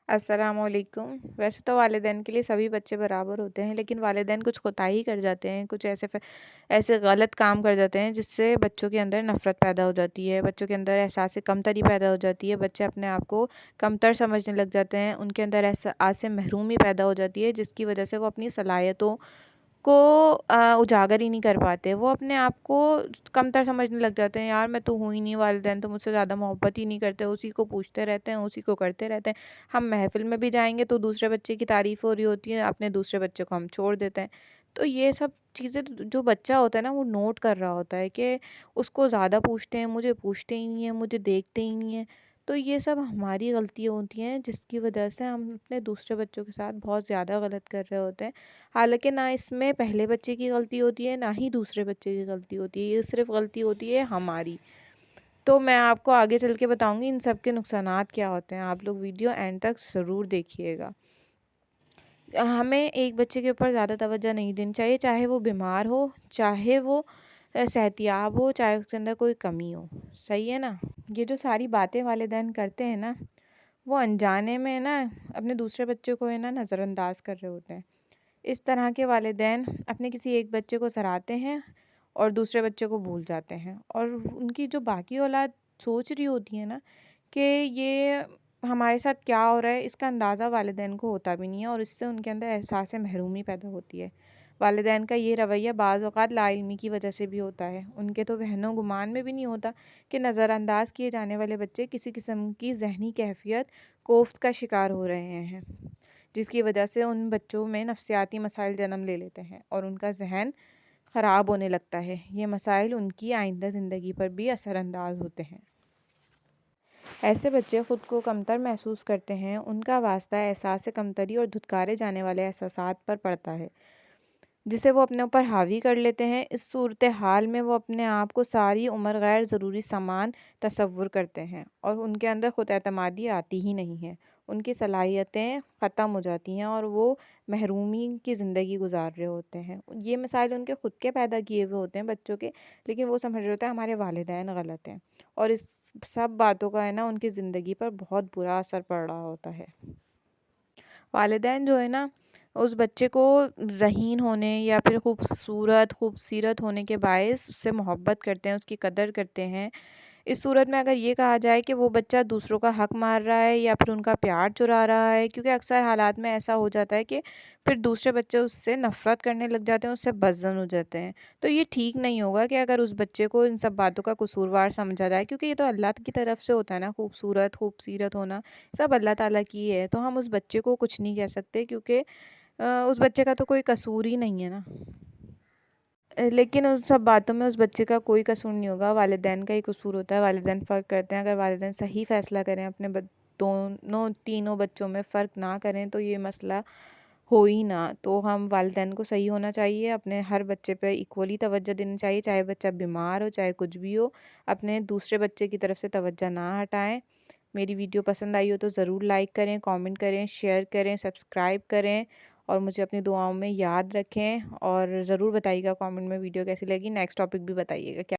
السلام علیکم۔ ویسے تو والدین کے لیے سبھی بچے برابر ہوتے ہیں، لیکن والدین کچھ کوتاہی کر جاتے ہیں، کچھ ایسے غلط کام کر جاتے ہیں جس سے بچوں کے اندر نفرت پیدا ہو جاتی ہے، بچوں کے اندر احساس کمتری پیدا ہو جاتی ہے، بچے اپنے آپ کو کمتر سمجھنے لگ جاتے ہیں، ان کے اندر احساس محرومی پیدا ہو جاتی ہے، جس کی وجہ سے وہ اپنی صلاحیتوں کو اجاگر ہی نہیں کر پاتے۔ وہ اپنے آپ کو کمتر سمجھنے لگ جاتے ہیں، یار میں تو ہوں ہی نہیں، والدین تو مجھ سے زیادہ محبت ہی نہیں کرتے، اسی کو پوچھتے رہتے ہیں، اسی کو کرتے رہتے ہیں۔ ہم محفل میں بھی جائیں گے تو دوسرے بچے کی تعریف ہو رہی ہوتی ہے، اپنے دوسرے بچے کو ہم چھوڑ دیتے ہیں۔ تو یہ سب چیزیں جو بچہ ہوتا ہے نا وہ نوٹ کر رہا ہوتا ہے کہ اس کو زیادہ پوچھتے ہیں، مجھے پوچھتے ہی نہیں ہیں، مجھے دیکھتے ہی نہیں ہیں۔ تو یہ سب ہماری غلطیاں ہوتی ہیں جس کی وجہ سے ہم اپنے دوسرے بچوں کے ساتھ بہت زیادہ غلط کر رہے ہوتے ہیں۔ حالانکہ نہ اس میں پہلے بچے کی غلطی ہوتی ہے، نہ ہی دوسرے بچے کی غلطی ہوتی ہے، یہ صرف غلطی ہوتی ہے ہماری۔ تو میں آپ کو آگے چل کے بتاؤں گی ان سب کے نقصانات کیا ہوتے ہیں، آپ لوگ ویڈیو اینڈ تک ضرور دیکھیے گا۔ ہمیں ایک بچے کے اوپر زیادہ توجہ نہیں دینی چاہیے، چاہے وہ بیمار ہو، چاہے وہ صحت یاب ہو، چاہے اس کے اندر کوئی کمی ہو۔ صحیح ہے نا؟ یہ جو ساری باتیں والدین کرتے ہیں نا، وہ انجانے میں نا اپنے دوسرے بچے کو نظر انداز کر رہے ہوتے ہیں۔ اس طرح کے والدین اپنے کسی ایک بچے کو سراہتے ہیں اور دوسرے بچے کو بھول جاتے ہیں، اور ان کی جو باقی اولاد سوچ رہی ہوتی ہے نا کہ یہ ہمارے ساتھ کیا ہو رہا ہے، اس کا اندازہ والدین کو ہوتا بھی نہیں ہے، اور اس سے ان کے اندر احساس محرومی پیدا ہوتی ہے۔ والدین کا یہ رویہ بعض اوقات لا علمی کی وجہ سے بھی ہوتا ہے، ان کے تو وہم و گمان میں بھی نہیں ہوتا کہ نظر انداز کیے جانے والے بچے کسی قسم کی ذہنی کیفیت کوفت کا شکار ہو رہے ہیں، جس کی وجہ سے ان بچوں میں نفسیاتی مسائل جنم لے لیتے ہیں اور ان کا ذہن خراب ہونے لگتا ہے۔ یہ مسائل ان کی آئندہ زندگی پر بھی اثر انداز ہوتے ہیں۔ ایسے بچے خود کو کمتر محسوس کرتے ہیں، ان کا واسطہ احساس کمتری اور دھتکارے جانے والے احساسات پر پڑتا ہے، جسے وہ اپنے اوپر حاوی کر لیتے ہیں۔ اس صورتحال میں وہ اپنے آپ کو ساری عمر غیر ضروری سامان تصور کرتے ہیں اور ان کے اندر خود اعتمادی آتی ہی نہیں ہے، ان کی صلاحیتیں ختم ہو جاتی ہیں اور وہ محرومی کی زندگی گزار رہے ہوتے ہیں۔ یہ مسائل ان کے خود کے پیدا کیے ہوئے ہوتے ہیں بچوں کے، لیکن وہ سمجھ رہے ہوتے ہیں ہمارے والدین غلط ہیں، اور اس سب باتوں کا ان کی زندگی پر بہت برا اثر پڑ رہا ہوتا ہے۔ والدین جو ہے نا اس بچے کو ذہین ہونے یا پھر خوبصورت ہونے کے باعث اس سے محبت کرتے ہیں، اس کی قدر کرتے ہیں۔ اس صورت میں اگر یہ کہا جائے کہ وہ بچہ دوسروں کا حق مار رہا ہے یا پھر ان کا پیار چرا رہا ہے، کیونکہ اکثر حالات میں ایسا ہو جاتا ہے کہ پھر دوسرے بچے اس سے نفرت کرنے لگ جاتے ہیں، اس سے بدظن ہو جاتے ہیں۔ تو یہ ٹھیک نہیں ہوگا کہ اگر اس بچے کو ان سب باتوں کا قصوروار سمجھا جائے، کیونکہ یہ تو اللہ کی طرف سے ہوتا ہے نا، خوبصورت ہونا سب اللہ تعالیٰ کی ہے، تو ہم اس بچے کو کچھ نہیں کہہ سکتے، کیونکہ اس بچے کا تو کوئی قصور ہی نہیں ہے نا۔ لیکن ان سب باتوں میں اس بچے کا کوئی قصور نہیں ہوگا، والدین کا ہی قصور ہوتا ہے۔ والدین فرق کرتے ہیں، اگر والدین صحیح فیصلہ کریں، اپنے تینوں بچوں میں فرق نہ کریں تو یہ مسئلہ ہو ہی نہ۔ تو ہم والدین کو صحیح ہونا چاہیے، اپنے ہر بچے پہ ایکولی توجہ دینی چاہیے، چاہے بچہ بیمار ہو، چاہے کچھ بھی ہو، اپنے دوسرے بچے کی طرف سے توجہ نہ ہٹائیں۔ میری ویڈیو پسند آئی ہو تو ضرور لائک کریں، کامنٹ کریں، شیئر کریں، سبسکرائب کریں، اور مجھے اپنی دعاؤں میں یاد رکھیں، اور ضرور بتائیے گا کامنٹ میں ویڈیو کیسی لگی، نیکسٹ ٹاپک بھی بتائیے گا کیا